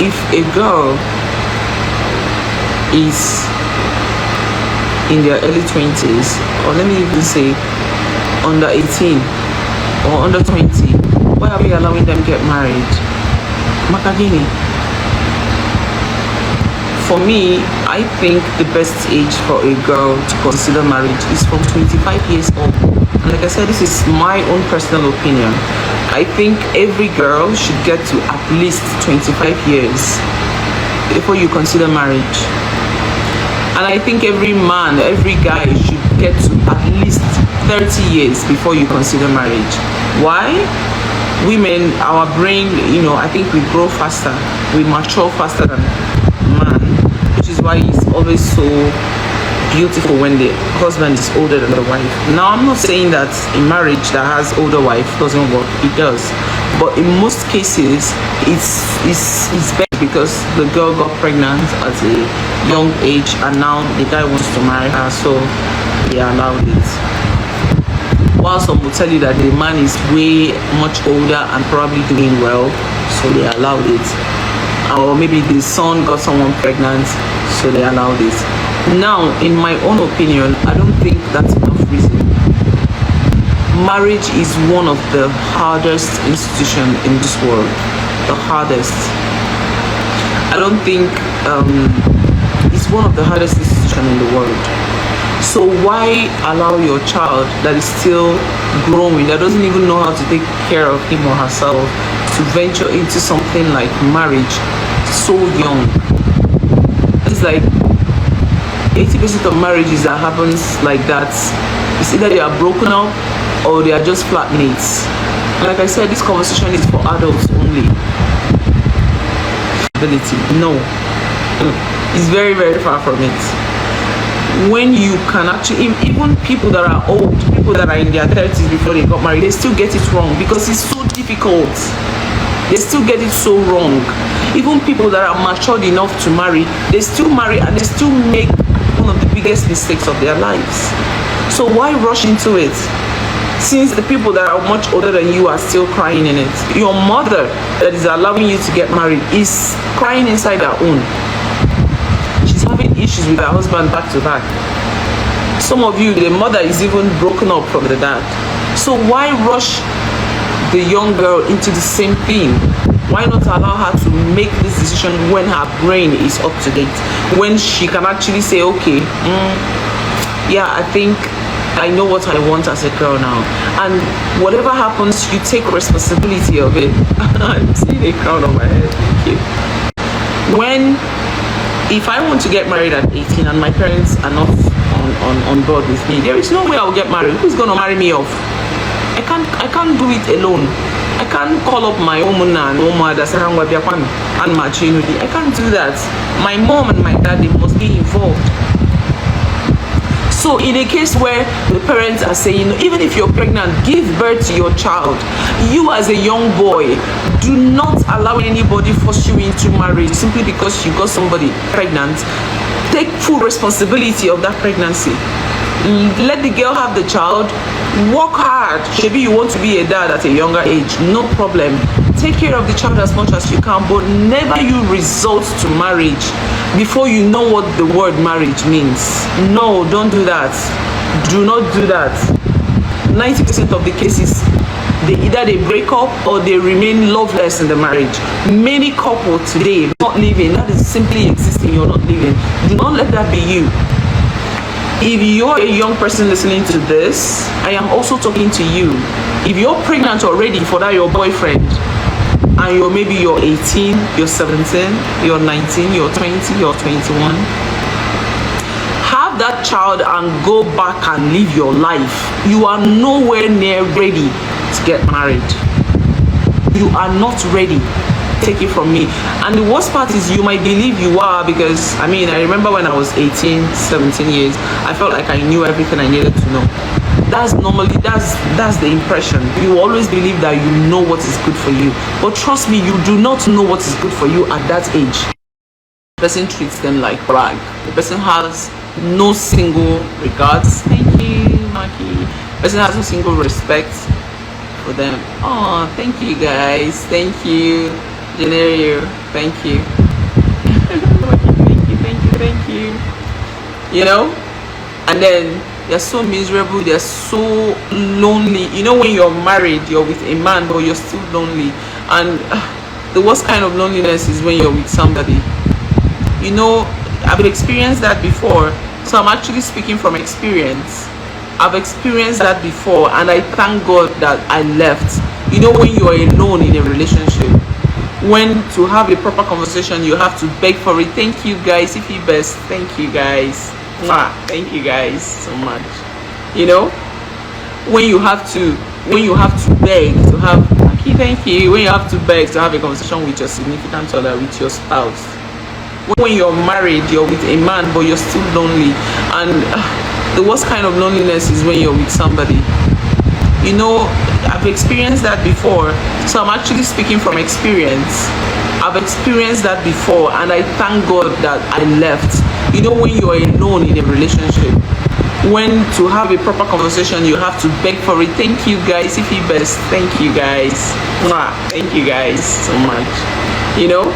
if a girl is in their early 20s, or let me even say under 18 or under 20, why are we allowing them to get married? Makagini. For me, I think the best age for a girl to consider marriage is from 25 years old. And like I said, this is my own personal opinion. I think every girl should get to at least 25 years before you consider marriage. And I think every man, every guy should get to at least 30 years before you consider marriage. Why? Women, our brain, I think we grow faster, we mature faster than man, which is why it's always so beautiful when the husband is older than the wife. Now, I'm not saying that a marriage that has older wife doesn't work. It does, but in most cases, it's better because the girl got pregnant at a young age, and now the guy wants to marry her, so they allowed it. While some will tell you that the man is way much older and probably doing well, so they allowed it. Or maybe the son got someone pregnant, so they allowed it. Now, in my own opinion, I don't think that's enough reason. Marriage is one of the hardest institutions in this world. The hardest. I don't think it's one of the hardest institutions in the world. So why allow your child that is still growing, that doesn't even know how to take care of him or herself, to venture into something like marriage so young? It's like 80% of marriages that happens like that, it's either they are broken up or they are just flatmates. Like I said, this conversation is for adults only. No, it's very, very far from it. When you can actually, even people that are old, people that are in their 30s before they got married, they still get it wrong because it's so difficult. They still get it so wrong. Even people that are matured enough to marry, they still marry and they still make one of the biggest mistakes of their lives. So why rush into it? Since the people that are much older than you are still crying in it. Your mother that is allowing you to get married is crying inside her own. She's having issues with her husband back to back. Some of you, the mother is even broken up from the dad. So why rush the young girl into the same thing? Why not allow her to make this decision when her brain is up to date? When she can actually say, okay, yeah, I think I know what I want as a girl now. And whatever happens, you take responsibility of it. I'm seeing a crown on my head. Thank you. If I want to get married at 18 and my parents are not on board with me, there is no way I'll get married. Who's going to marry me off? I can't do it alone. I can't call up my omuna and oma and my chinudi. I can't do that. My mom and my dad, they must be involved. So in a case where the parents are saying, even if you're pregnant, give birth to your child, you as a young boy, do not allow anybody force you into marriage simply because you got somebody pregnant. Take full responsibility of that pregnancy. Let the girl have the child. Work hard. Maybe you want to be a dad at a younger age, no problem. Take care of the child as much as you can, but never you resort to marriage before you know what the word marriage means. No, don't do that. Do not do that. 90% of the cases, either they break up or they remain loveless in the marriage. Many couples today not living, that is simply existing, you're not living. Do not let that be you. If you're a young person listening to this, I am also talking to you. If you're pregnant already for that your boyfriend, and maybe you're 18, you're 17, you're 19, you're 20, you're 21, have that child and go back and live your life. You are nowhere near ready to get married. You are not ready. Take it from me. And the worst part is you might believe you are, because I remember when I was 18, 17 years, I felt like I knew everything I needed to know. That's the impression. You always believe that you know what is good for you, but trust me, you do not know what is good for you at that age. The person treats them like rag. The person has no single regards. Thank you, Maki. The person has no single respect for them. Oh, thank you guys. Thank you. January, thank you. Thank you. You know? And then they're so miserable, they're so lonely. You know, when you're married, you're with a man, but you're still lonely. And the worst kind of loneliness is when you're with somebody. You know, I've experienced that before. So I'm actually speaking from experience. I've experienced that before, and I thank God that I left. You know, when you're alone in a relationship, when to have a proper conversation, you have to beg for it. Thank you guys, if you best. Thank you guys. Thank you guys so much. You know, when you have to beg to have, thank you, when you have to beg to have a conversation with your significant other, with your spouse. When you're married, you're with a man, but you're still lonely. And the worst kind of loneliness is when you're with somebody. You know, I've experienced that before. So I'm actually speaking from experience. I've experienced that before, and I thank God that I left. You know, when you're alone in a relationship, when to have a proper conversation, you have to beg for it. Thank you guys, if you best. Thank you guys. Thank you guys so much. You know,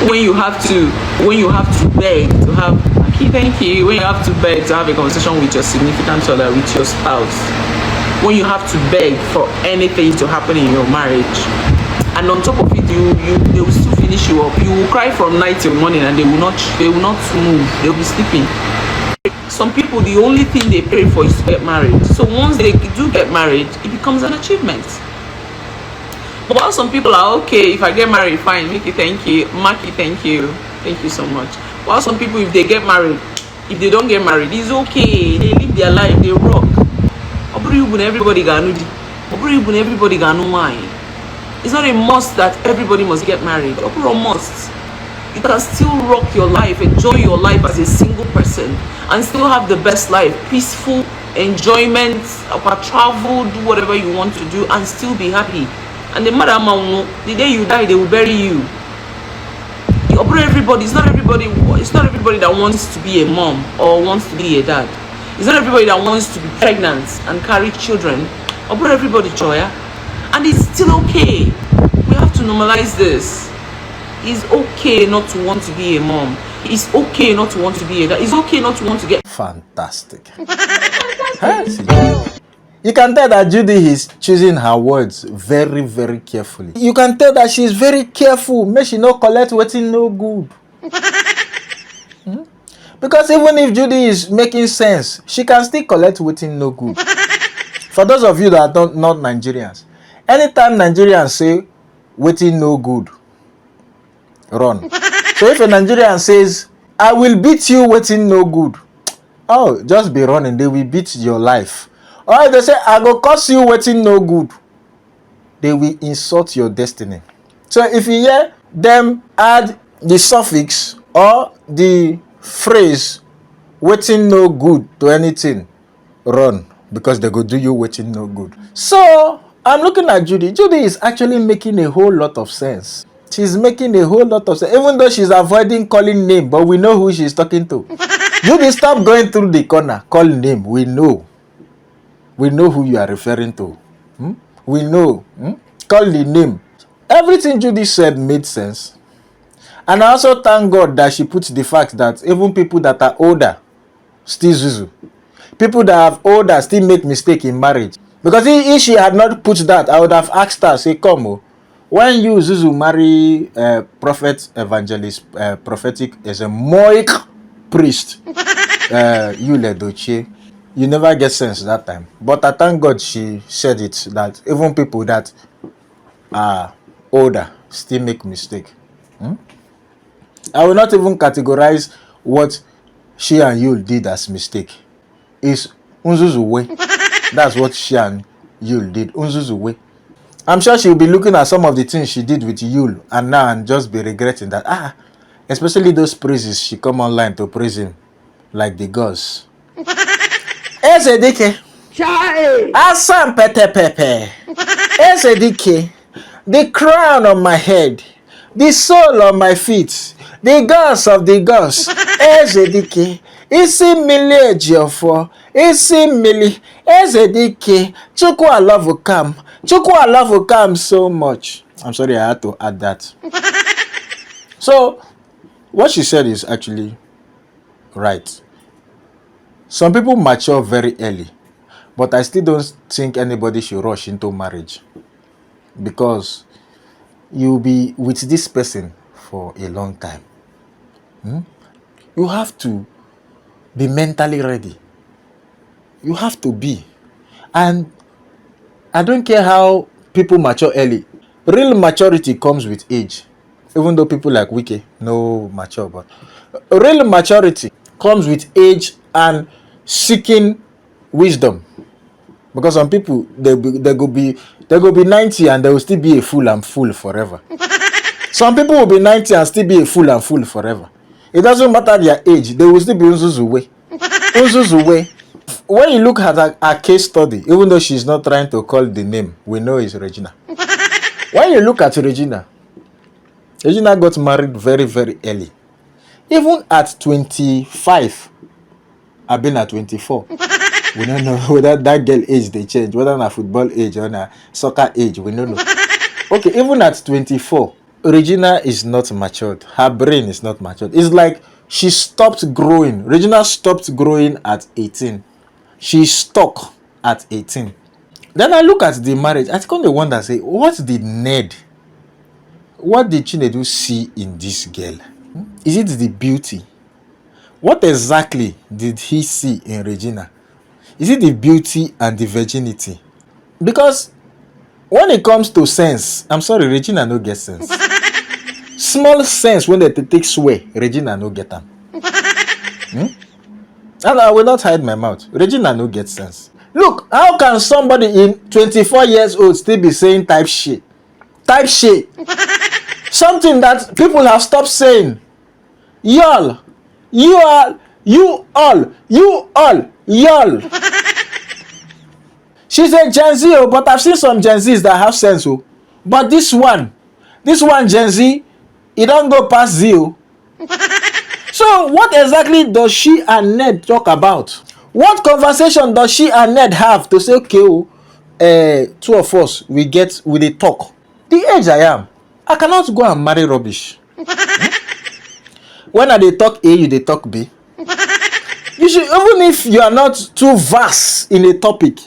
when you have to beg to have, thank you, when you have to beg to have a conversation with your significant other, with your spouse, when you have to beg for anything to happen in your marriage, and on top of it, they will still finish you up. You will cry from night till morning, and they will not move. They will be sleeping. Some people, the only thing they pray for is to get married. So once they do get married, it becomes an achievement. But while some people are okay, if I get married, fine, Mickey, thank you, Maki, thank you so much. While some people, if they get married, if they don't get married, it's okay. They live their life, they rock. Everybody got no mind. It's not a must that everybody must get married. Or must. You can still rock your life, enjoy your life as a single person, and still have the best life, peaceful enjoyment, travel, do whatever you want to do, and still be happy. And the matter, the day you die, they will bury you. It's not everybody that wants to be a mom or wants to be a dad. It's not everybody that wants to be pregnant and carry children. Everybody, Joya. And it's still okay. We have to normalize this. It's okay not to want to be a mom. It's okay not to want to be a dad. It's okay not to want to get... Fantastic. You can tell that Judy is choosing her words very, very carefully. You can tell that she's very careful. May she not collect wetin no good. Because even if Judy is making sense, she can still collect wetin no good. For those of you that are not Nigerians, anytime Nigerians say wetin no good, run. So if a Nigerian says, I will beat you wetin no good, oh, just be running. They will beat your life. Or if they say, I go curse you wetin no good, they will insult your destiny. So if you hear them add the suffix or the phrase wetin no good to anything, run, because they go do you wetin no good. So I'm looking at Judy. Judy is actually making a whole lot of sense. She's making a whole lot of sense, even though she's avoiding calling name, but we know who she's talking to. Judy, stop going through the corner, call name. We know who you are referring to. We know. Call the name. Everything Judy said made sense. And I also thank God that she put the fact that even people that are older still zuzu. People that are older still make mistake in marriage. Because if she had not put that, I would have asked her, say, come, when you zuzu marry prophet, evangelist, prophetic as a moik priest, you ledoche, you never get sense that time. But I thank God she said it, that even people that are older still make mistake. I will not even categorize what she and Yul did as mistake. It's unzuzu way. That's what she and Yul did. Unzuzu way. I'm sure she'll be looking at some of the things she did with Yul and now and just be regretting that. Especially those praises she come online to praise him like the gods. Ezedike. Asam pete pepe. Ezedike. The crown on my head. The soul on my feet. The gods of the gods. Ezedike. Isi mili ejiofo. Isi mili. Ezedike. Chukwu I love you come so much. I'm sorry, I had to add that. So, what she said is actually right. Some people mature very early, but I still don't think anybody should rush into marriage, because you'll be with this person for a long time. You have to be mentally ready. You have to be. And I don't care how people mature early. Real maturity comes with age. Even though people like Wiki no mature, but real maturity comes with age and seeking wisdom. Because some people they go be 90 and they will still be a fool and fool forever. Some people will be 90 and still be a fool and fool forever. It doesn't matter their age, they will still be unzuzuwe. Unzuzuwe. When you look at a case study, even though she's not trying to call the name, we know it's Regina. When you look at Regina got married very, very early. Even at 25, I've been at 24. We don't know whether that girl age they change, whether on a football age or on a soccer age, we don't know. Okay, even at 24, Regina is not matured. Her brain is not matured. It's like she stopped growing. Regina stopped growing at 18. She stuck at 18. Then I look at the marriage. I kind of wonder, say, what did Chinedu see in this girl? Is it the beauty? What exactly did he see in Regina? Is it the beauty and the virginity? Because when it comes to sense, I'm sorry, Regina no get sense. Small sense when they take swear, Regina no get them. And I will not hide my mouth. Regina no get sense. Look, how can somebody in 24 years old still be saying type shit? Type shit. Something that people have stopped saying. Y'all. You all. Y'all. She's a Gen Z, but I've seen some Gen Zs that have sense. But this one Gen Z, it don't go past zero. So what exactly does she and Ned talk about? What conversation does she and Ned have to say, okay, two of us, we dey talk? The age I am, I cannot go and marry rubbish. When I dey talk A, you dey talk B. You should, even if you are not too vast in a topic,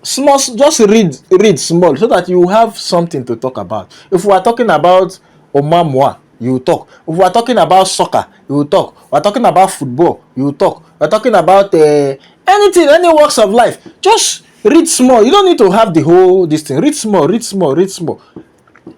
small, just read small so that you have something to talk about. If we are talking about Omamwa, you will talk. If we are talking about soccer, you will talk. We are talking about football, you will talk. We are talking about anything, any walks of life. Just read small. You don't need to have the whole this thing. Read small.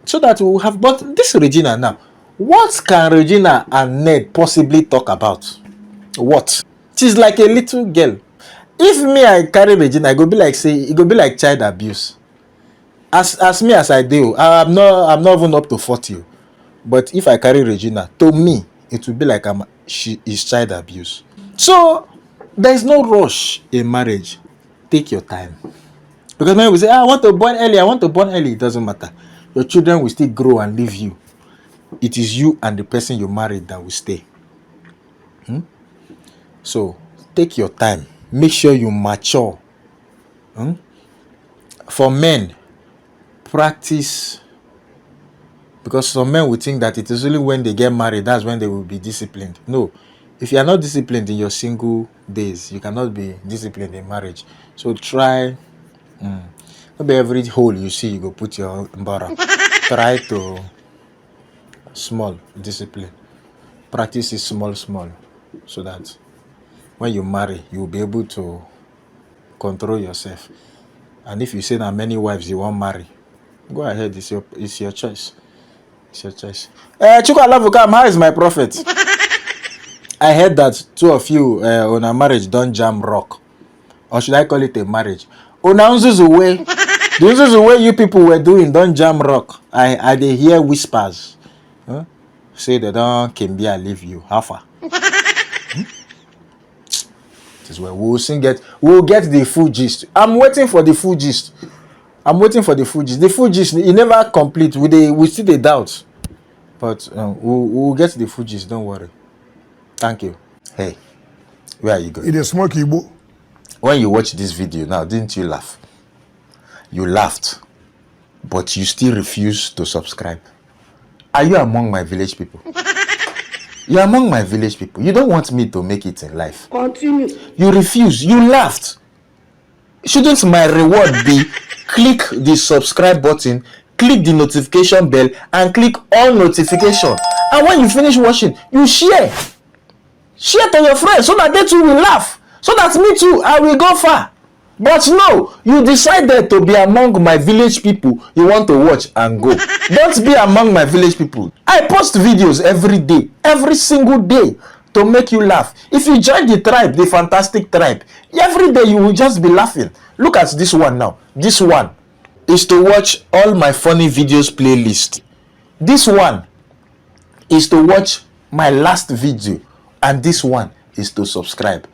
So that we will have. But this Regina now, what can Regina and Ned possibly talk about? What? She's like a little girl. If me I carry Regina, it go be like child abuse. As me as I do, I'm not even up to 40. But if I carry Regina, to me, it will be like she is child abuse. So there is no rush in marriage. Take your time. Because when we say, I want to born early, it doesn't matter. Your children will still grow and leave you. It is you and the person you married that will stay. So take your time. Make sure you mature. For men, practice. Because some men will think that it is only when they get married, that's when they will be disciplined. No. If you are not disciplined in your single days, you cannot be disciplined in marriage. So try. Not every hole you see, you go put your umbrella. Try to small discipline. Practice it small. So that when you marry, you will be able to control yourself. And if you say that many wives you won't marry, go ahead. It's your choice. It's your choice. Chukwalabukam, how is my prophet? I heard that two of you on a marriage don't jam rock. Or should I call it a marriage? Una unzuzuwe. The unzuzuwe you people were doing don't jam rock. I dey hear whispers. Say they don't Kimbia leave you. How far? This is where we'll get the full gist. I'm waiting for the full gist. The full gist, it never complete. We still the doubt. But we'll get the full gist. Don't worry. Thank you. Hey, where are you going? It is smoky, Igbo. When you watch this video now, didn't you laugh? You laughed. but you still refuse to subscribe. Are you among my village people? You're among my village people. You don't want me to make it in life. Continue. You refuse. You laughed. Shouldn't my reward be click the subscribe button, click the notification bell, and click all notification? And when you finish watching, you share. Share to your friends so that they too will laugh. So that me too, I will go far. But no, you decided to be among my village people you want to watch and go. Don't be among my village people. I post videos every day, every single day, to make you laugh. If you join the tribe, the fantastic tribe, every day you will just be laughing. Look at this one now. This one is to watch all my funny videos playlist. This one is to watch my last video. And this one is to subscribe.